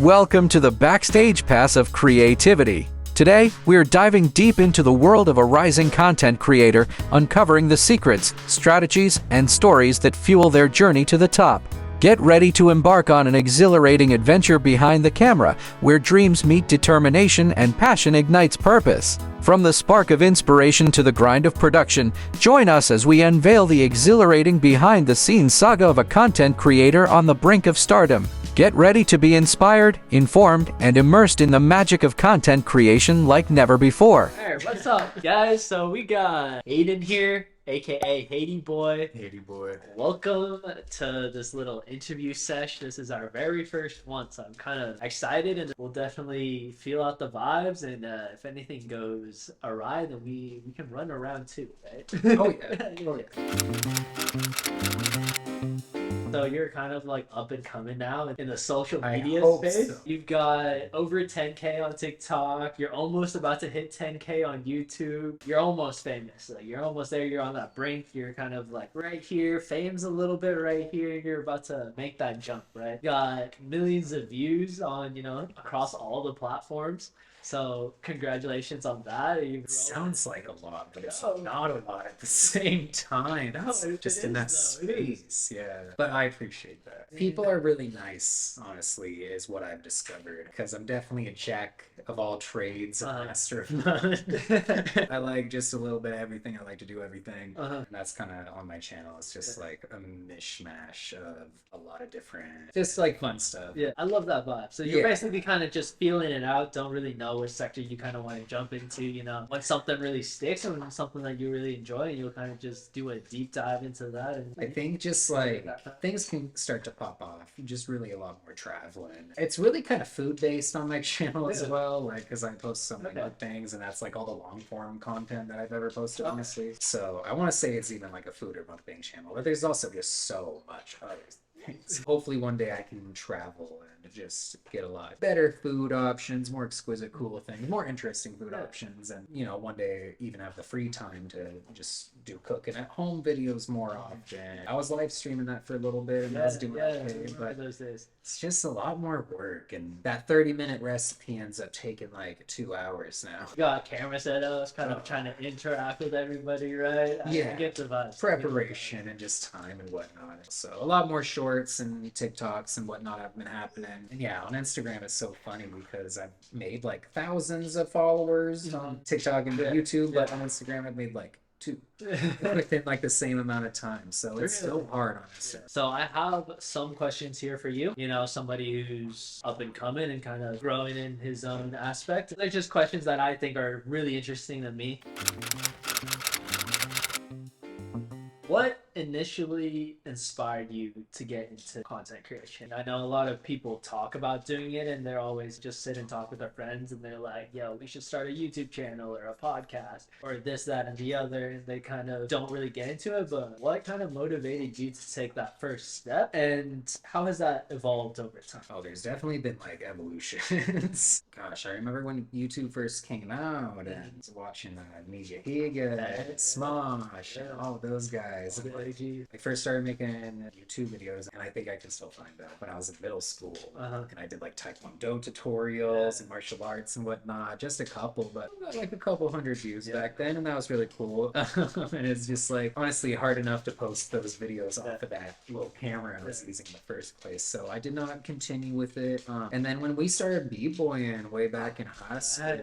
Welcome to the Backstage Pass of Creativity. Today, we are diving deep into the world of a rising content creator, uncovering the secrets, strategies, and stories that fuel their journey to the top. Get ready to embark on an exhilarating adventure behind the camera, where dreams meet determination and passion ignites purpose. From the spark of inspiration to the grind of production, join us as we unveil the exhilarating behind-the-scenes saga of a content creator on the brink of stardom. Get ready to be inspired, informed, and immersed in the magic of content creation like never before. Alright, what's up, guys? So we got Aiden here, aka Haiti Boy. Haiti boy. Welcome to this little interview sesh. This is our very first one, so I'm kind of excited, and we'll definitely feel out the vibes. And if anything goes awry, then we can run around too, right? Oh yeah. Oh yeah. So you're kind of like up and coming now in the social I media hope space. so. You've got over 10K on TikTok. You're almost about to hit 10K on YouTube. You're almost famous. Like, you're almost there. You're on that brink. You're kind of like right here. Fame's a little bit right here. You're about to make that jump, right? Got millions of views on, across all the platforms. So congratulations on that. It sounds like a lot, but it's No. not a lot at the same time. No, it Just is, in that though. It is. space. Yeah. But I appreciate that. People are really nice, honestly, is what I've discovered. Because I'm definitely a jack of all trades, a master of none. I like just a little bit of everything. I like to do everything. And that's kind of on my channel. It's just like a mishmash of a lot of different, just like fun stuff. Yeah, I love that vibe. So you're Yeah. basically kind of just feeling it out, don't really know which sector you kind of want to jump into, when something really sticks and when something that you really enjoy, and you'll kind of just do a deep dive into that. And I think just like things can start to pop off. Just really a lot more traveling. It's really kind of food based on my channel as well, like because I post so many things, and that's like all the long form content that I've ever posted, honestly. So I want to say it's even like a food or mukbang channel, but there's also just so much other things. Hopefully one day I can travel and just get a lot better food options, more exquisite, cool things, more interesting food options, and one day even have the free time to just do cooking at home videos more often. I was live streaming that for a little bit, and I was doing okay, but those days. it's just a lot more work, and that 30-minute recipe ends up taking like 2 hours now. You got camera setups, kind of trying to interact with everybody, right? I get the vibe. Preparation and just time and whatnot. So a lot more shorts and TikToks and whatnot have been happening. And yeah, on Instagram it's so funny because I've made like thousands of followers on TikTok and YouTube, but on Instagram I've made like 2 within like the same amount of time. So it's so hard on Instagram. So I have some questions here for you. Somebody who's up and coming and kind of growing in his own aspect. They're just questions that I think are really interesting to me. What initially inspired you to get into content creation? I know a lot of people talk about doing it, and they're always just sit and talk with their friends, and they're like, yo, we should start a YouTube channel or a podcast or this, that, and the other, and they kind of don't really get into it. But what kind of motivated you to take that first step, and how has that evolved over time? Oh, there's definitely been like evolutions. Gosh, I remember when YouTube first came out and I was watching Ninja Higa, Smosh, and all of those guys. I first started making YouTube videos, and I think I can still find that when I was in middle school. And I did like Taekwondo tutorials and martial arts and whatnot, just a couple, but I got like a couple hundred views back then, and that was really cool. And it's just like honestly hard enough to post those videos off of that little camera I was using in the first place. So I did not continue with it. And then when we started b-boying way back in high school,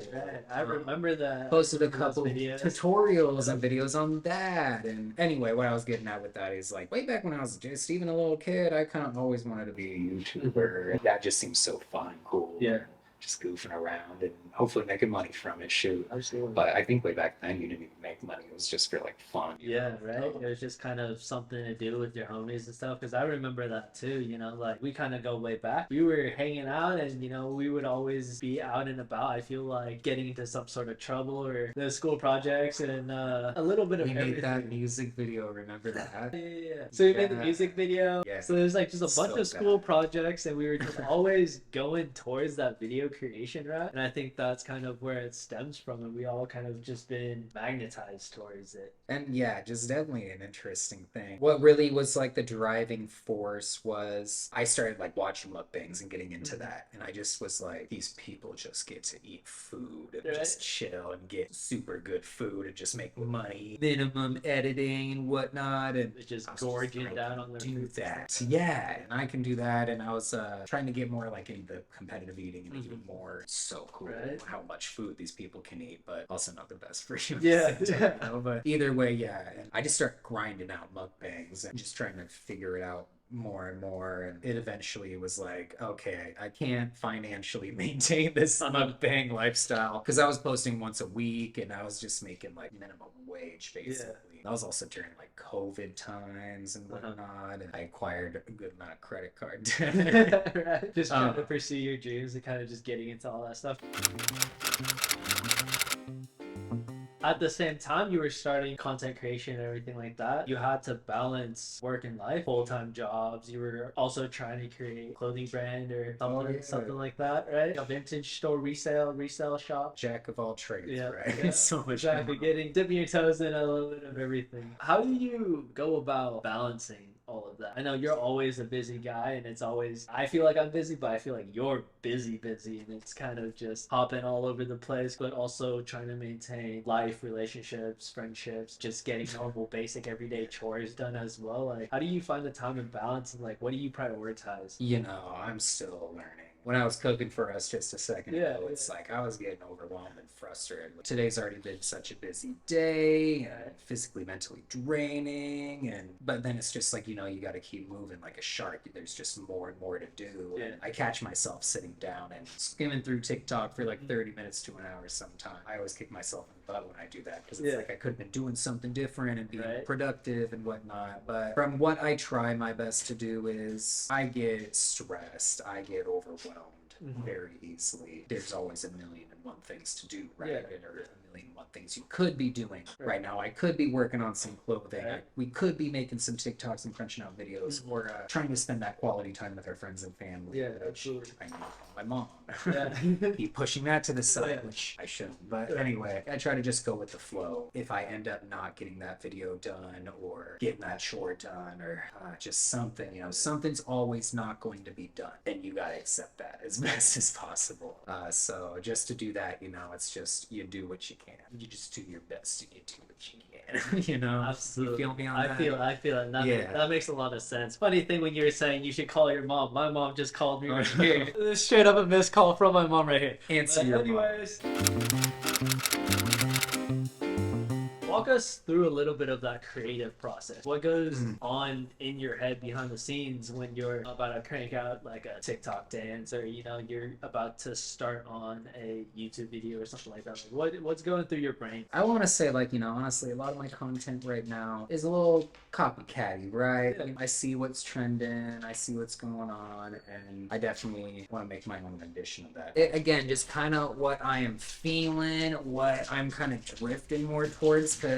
I remember that. posted a couple videos. tutorials and videos on that. And anyway, what I was getting at with that is like way back when I was just even a little kid, I kind of always wanted to be a YouTuber. That just seems so fun, cool. Yeah. Just goofing around and hopefully making money from it. Shoot. Absolutely. But I think way back then you didn't even make money. It was just for like fun. Yeah, right. It was just kind of something to do with your homies and stuff. Because I remember that too. Like we kind of go way back. We were hanging out, and we would always be out and about. I feel like getting into some sort of trouble or the school projects and a little bit of We made everything. that music video. Remember that? Yeah. So we made the music video. Yeah. So there's like just a bunch So of school bad. projects, and we were just always going towards that video creation route. And I think that's kind of where it stems from, and we all kind of just been magnetized or is it? And yeah, just definitely an interesting thing. What really was like the driving force was I started like watching mukbangs and getting into that. And I just was like, these people just get to eat food and Right. just chill and get super good food and just make money, minimum editing and whatnot. And It's just I was gorging like, down on their do food. that. Yeah, and I can do that. And I was trying to get more like into competitive eating and even more. So cool Right. how much food these people can eat, but also not the best for you. Yeah, at the same yeah. time, you know? But either way, yeah. And I just started grinding out mukbangs and just trying to figure it out more and more. And it eventually was like, okay, I can't financially maintain this mukbang lifestyle because I was posting once a week and I was just making like minimum wage basically. That was also during like COVID times and whatnot. And I acquired a good amount of credit card debt. Right. Just trying to pursue your dreams and kind of just getting into all that stuff. At the same time you were starting content creation and everything like that, you had to balance work and life, full-time jobs. You were also trying to create a clothing brand or something, something like that, right? A vintage store resale shop. Jack of all trades, Yeah, right? yeah. So much Exactly. going on. Dipping your toes in a little bit of everything. How do you go about balancing all of that? I know you're always a busy guy, and it's always, I feel like I'm busy, but I feel like you're busy, and it's kind of just hopping all over the place, but also trying to maintain life, relationships, friendships, just getting normal, basic, everyday chores done as well. Like, how do you find the time and balance, and like, what do you prioritize? You know, I'm still learning. When I was cooking for us just a second ago, it's like I was getting overwhelmed and frustrated. Today's already been such a busy day, and physically, mentally draining, but then it's just like, you know, you got to keep moving like a shark. There's just more and more to do. Yeah. And I catch myself sitting down and skimming through TikTok for like 30 minutes to an hour sometimes. I always kick myself in the butt when I do that because it's like I could have been doing something different and being productive and whatnot. But from what I try my best to do is I get stressed, I get overwhelmed very easily. There's always a million and one things to do, right? Or a million and one things you could be doing. Right now, I could be working on some clothing. We could be making some TikToks and crunching out videos, or trying to spend that quality time with our friends and family. Yeah, which absolutely. I know my mom. Yeah. Keep pushing that to the side, which I shouldn't. But anyway, I try to just go with the flow. If I end up not getting that video done or getting that short done or just something, you know, something's always not going to be done. And you gotta accept that as best as possible. So just to do that, you know, it's just you do what you can. You just do your best and you do what you can. You know? Absolutely. You feel me on I that? feel it. Yeah. That makes a lot of sense. Funny thing when you were saying you should call your mom. My mom just called me right here. Straight up a missed call from my mom right here. Answer But your anyways. Walk us through a little bit of that creative process. What goes on in your head behind the scenes when you're about to crank out like a TikTok dance, or you know you're about to start on a YouTube video or something like that? Like what's going through your brain? I want to say, like, you know, honestly, a lot of my content right now is a little copycatty, right? I mean, I see what's trending, I see what's going on, and I definitely want to make my own rendition of that. Again, just kind of what I am feeling, what I'm kind of drifting more towards, because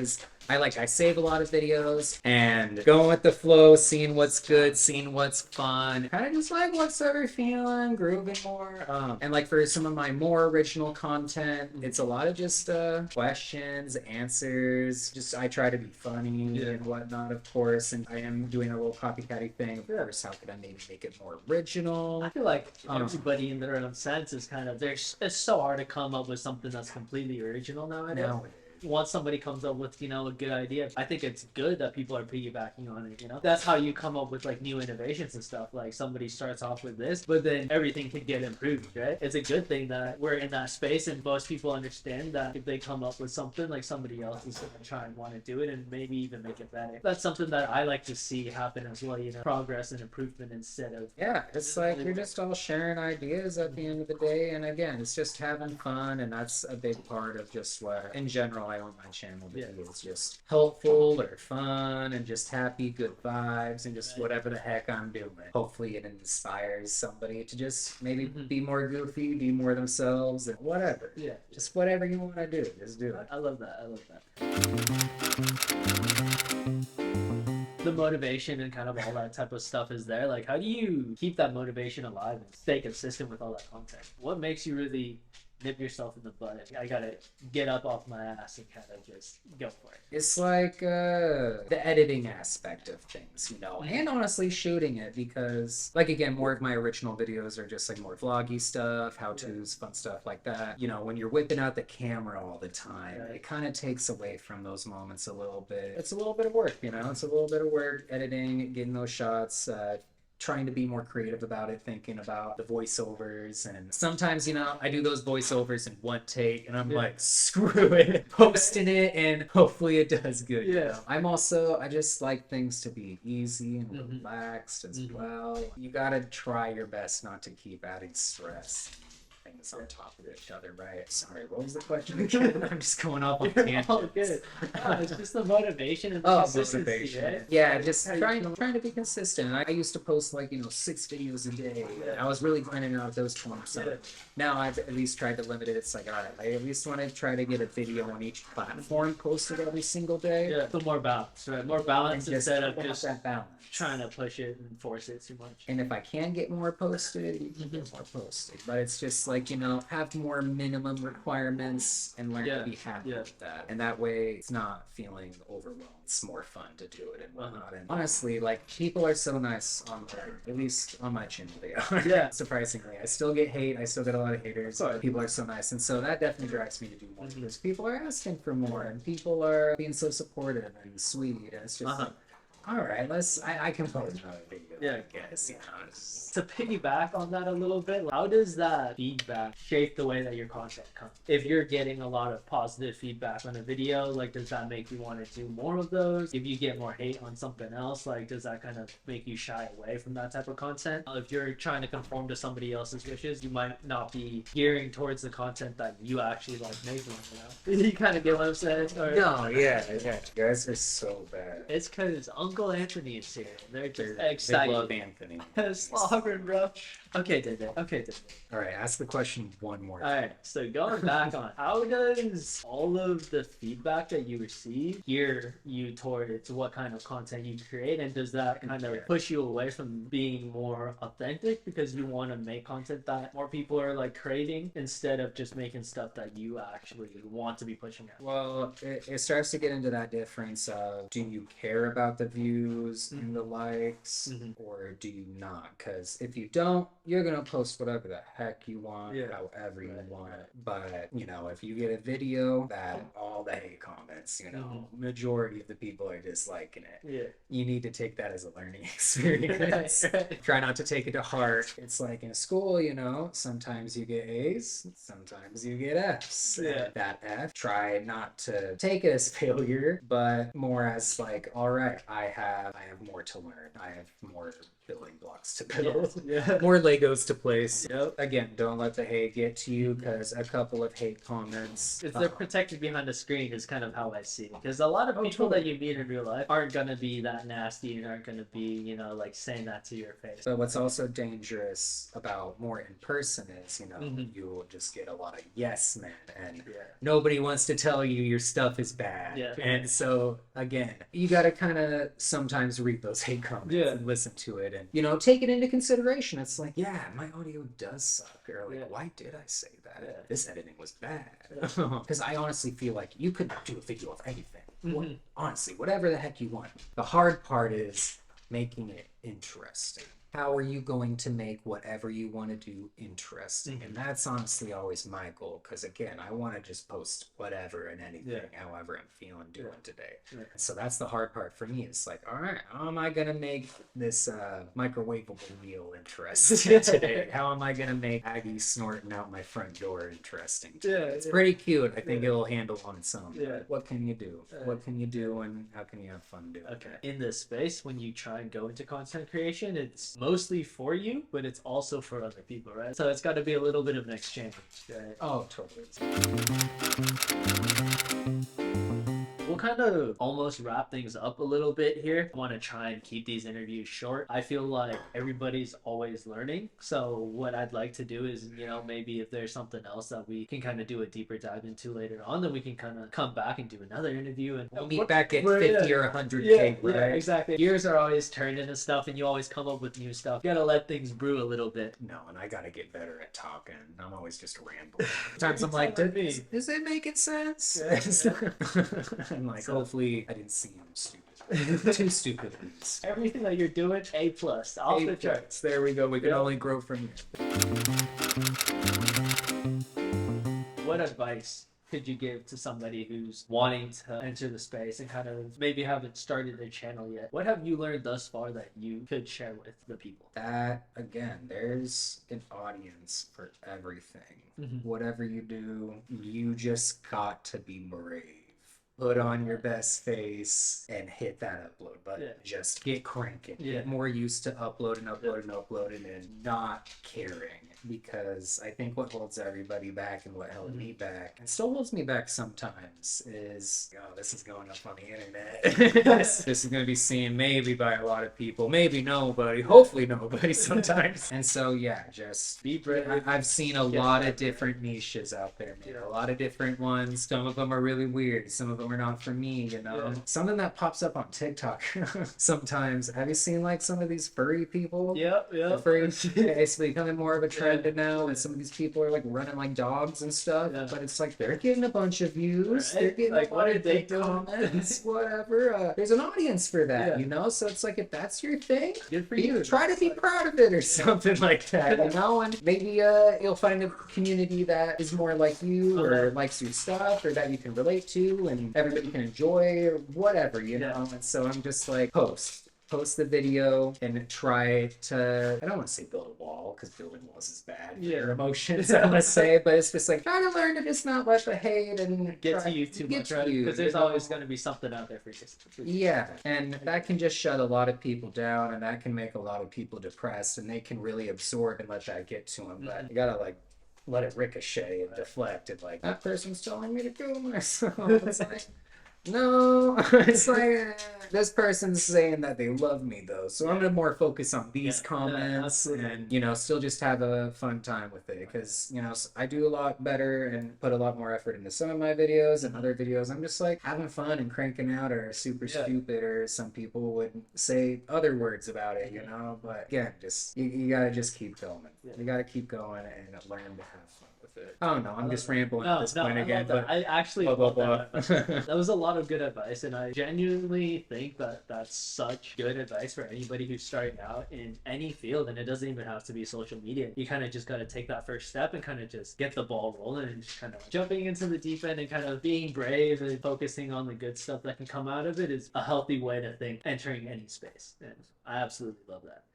I save a lot of videos and going with the flow, seeing what's good, seeing what's fun, kind of just like what's ever feeling, grooving more. And like for some of my more original content, it's a lot of just questions, answers. Just I try to be funny and whatnot, of course. And I am doing a little copycatty thing. Of course, how could I maybe make it more original? I feel like everybody in their own sense is kind of it's so hard to come up with something that's completely original nowadays. Once somebody comes up with, you know, a good idea, I think it's good that people are piggybacking on it, you know? That's how you come up with, like, new innovations and stuff. Like, somebody starts off with this, but then everything can get improved, right? It's a good thing that we're in that space, and most people understand that if they come up with something, like, somebody else is going to try and want to do it and maybe even make it better. That's something that I like to see happen as well, you know? Progress and improvement instead of... Yeah, it's like you're just all sharing ideas at the end of the day, and again, it's just having fun, and that's a big part of just what, in general, I want my channel to be. It's just helpful or fun and just happy, good vibes, and just whatever the heck I'm doing. Hopefully it inspires somebody to just maybe be more goofy, be more themselves, and whatever. Yeah. Just whatever you want to do, just do it. I love that. I love that. The motivation and kind of all that type of stuff is there. Like, how do you keep that motivation alive and stay consistent with all that content? What makes you really nip yourself in the butt. I gotta get up off my ass and kind of just go for it. It's like the editing aspect of things, you know, and honestly shooting it because, like, again, more of my original videos are just like more vloggy stuff, how to's, fun stuff like that. You know, when you're whipping out the camera all the time, it kind of takes away from those moments a little bit. It's a little bit of work, you know, it's a little bit of work editing, getting those shots. Trying to be more creative about it, thinking about the voiceovers, and sometimes, you know, I do those voiceovers in one take and I'm like, screw it, posting it, and hopefully it does good. You know? I just like things to be easy and relaxed as well. You gotta try your best not to keep adding stress. Things on top of each other, right? Sorry, what was the question again? I'm just going off on tangents. Oh, good. It's just the motivation and the consistency, motivation. right? Yeah, just trying to be consistent. I used to post like 6 videos a day. I was really grinding out those 27. Now I've at least tried to limit it. It's like, all right, I at least want to try to get a video on each platform posted every single day. Yeah, so more balance, right? More balance instead of have just that balance. trying to push it and force it too much. And if I can get more posted, you can get more posted. But it's just like, you know, have more minimum requirements and learn to be happy with that. And that way it's not feeling overwhelmed. It's more fun to do it and whatnot. And honestly, like, people are so nice on there, at least on my channel they are. Yeah. Surprisingly. I still get hate, I still get a lot of haters, but people are so nice. And so that definitely drives me to do more because people are asking for more and people are being so supportive and sweet. And it's just like, all right, I can post another video. Yeah. I guess, you know. To piggyback on that a little bit, how does that feedback shape the way that your content comes? If you're getting a lot of positive feedback on a video, like, does that make you want to do more of those? If you get more hate on something else, like, does that kind of make you shy away from that type of content? If you're trying to conform to somebody else's wishes, you might not be gearing towards the content that you actually like making, you know? You kind of get what I'm saying? Or... No, yeah. You guys are so bad. It's because Uncle Anthony is here. They're just They excited. love Anthony. Slobbering, bro. Okay, David. All right, ask the question one more time. Alright, so going back on how does all of the feedback that you receive gear you towards what kind of content you create, and does that kind of push you away from being more authentic because you want to make content that more people are like craving instead of just making stuff that you actually want to be pushing out? Well, it starts to get into that difference of, do you care about the views and the likes, or do you not? Because if you don't, you're gonna post whatever the heck you want, however you want. But, you know, if you get a video that all the hate comments, you know, majority of the people are disliking it, you need to take that as a learning experience. Try not to take it to heart. It's like in school, you know, sometimes you get A's, sometimes you get F's. And that F, try not to take it as failure, but more as like, all right, I have more to learn. I have more building blocks to build, more Legos to place. Again, don't let the hate get to you, because a couple of hate comments, If they're protected behind the screen is kind of how I see it. Because a lot of people that you meet in real life aren't going to be that nasty and aren't going to be, you know, like saying that to your face. But what's also dangerous about more in person is, you know, you will just get a lot of yes men, and nobody wants to tell you your stuff is bad. And so, again, you got to kind of sometimes read those hate comments and listen to it and, you know, take it into consideration. It's like, yeah, my audio does suck. Or like, why did I say that? This editing was bad. Because I honestly feel like you could do a video of anything. Honestly, whatever the heck you want. The hard part is making it interesting. How are you going to make whatever you want to do interesting? And that's honestly always my goal, because again, I want to just post whatever and anything, however I'm feeling doing today. So that's the hard part for me. It's like, all right, how am I going to make this microwavable meal interesting today? How am I going to make Aggie snorting out my front door interesting today? It's pretty cute. I think it'll handle on its own. But what can you do? What can you do, and how can you have fun doing it? In this space, when you try and go into content creation, it's mostly for you, but it's also for other people, right? So it's got to be a little bit of an exchange, right? Oh, totally. we'll kind of almost wrap things up a little bit here. I want to try and keep these interviews short. I feel like everybody's always learning. So what I'd like to do is, maybe if there's something else that we can kind of do a deeper dive into later on, then we can kind of come back and do another interview. And we'll meet back at 50 or 100K, right? Yeah, exactly. Years are always turning and stuff, and you always come up with new stuff. You gotta let things brew a little bit. No, and I gotta get better at talking. I'm always just rambling. Sometimes I'm like, is it making sense? I'm like, hopefully I didn't seem stupid. Too stupid. Everything that you're doing, A+, off the charts. There we go. We can only grow from here. What advice could you give to somebody who's wanting to enter the space and kind of maybe haven't started their channel yet? What have you learned thus far that you could share with the people? That, again, there's an audience for everything. Whatever you do, you just got to be brave. Put on your best face and hit that upload button. Yeah. Just get cranking. Yeah. Get more used to uploading and not caring. Because I think what holds everybody back and what held me back, and still holds me back sometimes, is, this is going up on the internet. This is going to be seen maybe by a lot of people, maybe nobody, hopefully nobody sometimes. And so, yeah, just be brave. I've seen a lot of different niches out there, man. A lot of different ones. Some of them are really weird. Some of them are not for me, Yeah. Something that pops up on TikTok sometimes. Have you seen like some of these furry people? Yep. It's becoming more of a trend now, and some of these people are like running like dogs and stuff. Yeah. But it's like they're getting a bunch of views. Right? They're getting Like, what did they do? comments, whatever. There's an audience for that, Yeah. So it's like if that's your thing, Good for you. try to be proud of it or something like that, And maybe you'll find a community that is more like you or likes your stuff or that you can relate to and everybody can enjoy or whatever, And so I'm just like, post the video and try to, I don't want to say build a wall because building walls is bad for your emotions, I want to say, but it's just like try to learn to just not let the hate and Get to you too much, right? Because there's always going to be something out there for you. Yeah, and that can just shut a lot of people down, and that can make a lot of people depressed, and they can really absorb and let that get to them. But you gotta like let it ricochet and deflect, and like that person's telling me to kill myself. It's like, no, it's like this person's saying that they love me though, so I'm gonna more focus on these comments and still just have a fun time with it because I do a lot better and put a lot more effort into some of my videos and other videos. I'm just like having fun and cranking out or super stupid or some people would say other words about it, But again, just you gotta just keep going. You gotta keep going and learn to have fun. Oh no, I'm just rambling at this point again. But I actually blah, blah. that was a lot of good advice, and I genuinely think that that's such good advice for anybody who's starting out in any field, and it doesn't even have to be social media. You kind of just got to take that first step and kind of just get the ball rolling and just kind of jumping into the deep end and kind of being brave and focusing on the good stuff that can come out of it is a healthy way to think entering any space, and I absolutely love that.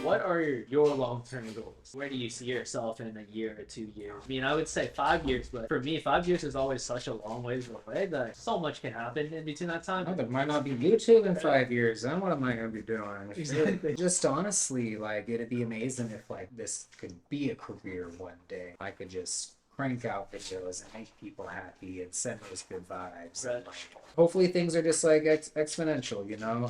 What are your long-term goals? Where do you see yourself in a year or 2 years? I mean, I would say 5 years, but for me, 5 years is always such a long ways away that so much can happen in between that time. Oh, there might not be YouTube in 5 years. Then what am I gonna be doing? Exactly. Just honestly, like it'd be amazing if like this could be a career one day. I could just crank out videos and make people happy and send those good vibes. Right. And, like, hopefully things are just like exponential,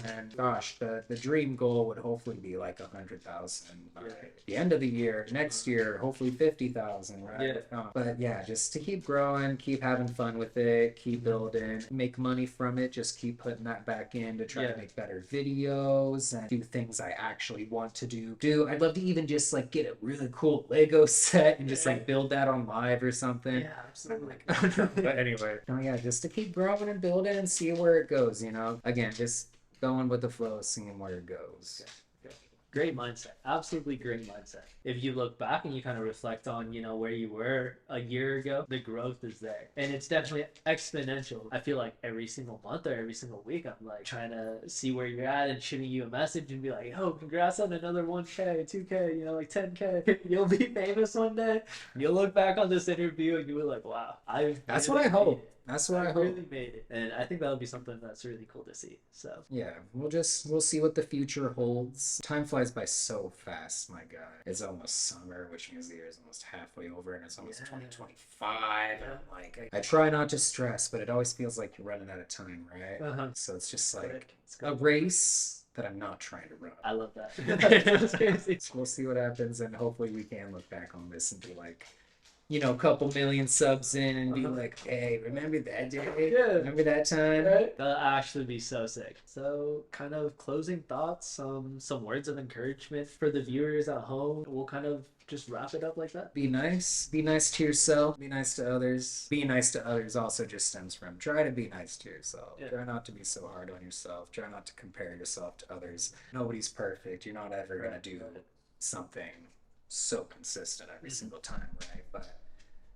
And gosh, the dream goal would hopefully be like 100,000 by the end of the year. Next year, hopefully 50,000, right? Yeah. But yeah, just to keep growing, keep having fun with it, keep building, make money from it. Just keep putting that back in to try to make better videos and do things I actually want to do. I'd love to even just like get a really cool Lego set and just like build that on live or something. Yeah, absolutely. But anyway, just to keep growing and building and see where it goes, Again, just going with the flow, seeing where it goes. Great mindset. Absolutely great mindset. If you look back and you kind of reflect on, where you were a year ago, the growth is there. And it's definitely exponential. I feel like every single month or every single week, I'm like trying to see where you're at and shooting you a message and be like, oh, congrats on another 1K, 2K, like 10K. You'll be famous one day. You'll look back on this interview and you were like, wow. That's what I hope. That's what I hope. really made it, and I think that'll be something that's really cool to see. So Yeah, we'll see what the future holds. Time flies by so fast, my God. It's almost summer, which means the year is almost halfway over, and it's almost Yeah. 2025. And I'm like, I try not to stress, but it always feels like you're running out of time, right? Uh-huh. So it's just Quick. like It's a good. race that I'm not trying to run. I love that. That's crazy. We'll see what happens, and hopefully we can look back on this and be like, you know, a couple million subs in and be like, hey, remember that day? Yeah. Remember that time? That'll actually be so sick. So, kind of closing thoughts, some words of encouragement for the viewers at home. We'll kind of just wrap it up like that. Be nice. Be nice to yourself. Be nice to others. Be nice to others also just stems from try to be nice to yourself. Yeah. Try not to be so hard on yourself. Try not to compare yourself to others. Nobody's perfect. You're not ever going to do something so consistent every single time, right? But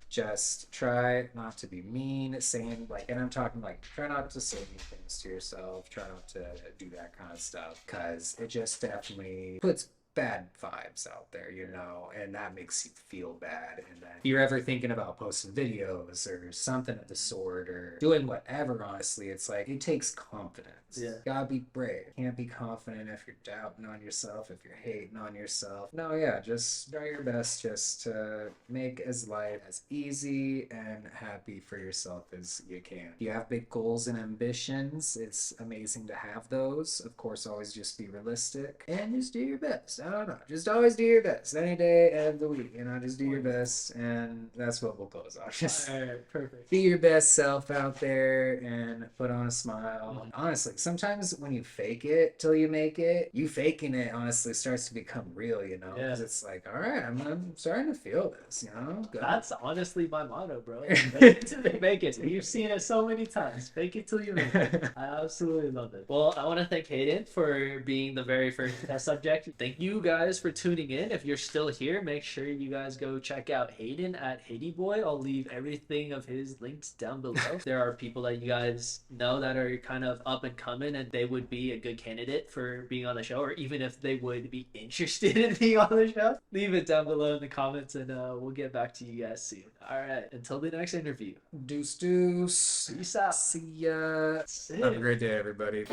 just try not to be mean, saying like, and I'm talking like, try not to say mean things to yourself. Try not to do that kind of stuff because it just definitely puts bad vibes out there, you know, and that makes you feel bad. And then if you're ever thinking about posting videos or something of the sort or doing whatever, honestly, it's like it takes confidence. Yeah. Gotta be brave. Can't be confident if you're doubting on yourself, if you're hating on yourself. No, yeah, just try your best just to make as life as easy and happy for yourself as you can. If you have big goals and ambitions, it's amazing to have those. Of course, always just be realistic and just do your best. I don't know. Just always do your best any day of the week. You know, just do your best, and that's what we'll close on. Just All right, perfect. be your best self out there and put on a smile. Honestly, sometimes when you fake it till you make it, you faking it honestly starts to become real, you know? Because Yeah. it's like, all right, I'm starting to feel this, you know? Go. That's honestly my motto, bro. Fake it till you make it. You've seen it so many times. Fake it till you make it. I absolutely love it. Well, I want to thank Hayden for being the very first test subject. Thank you guys for tuning in. If you're still here, make sure you guys go check out Hayden at Haiti Boy. I'll leave everything of his links down below. There are people that you guys know that are kind of up and coming, and they would be a good candidate for being on the show, or even if they would be interested in being on the show, leave it down below in the comments, and we'll get back to you guys soon. All right, until the next interview. Deuce, deuce. Peace out. See ya. Sick. Have a great day, everybody.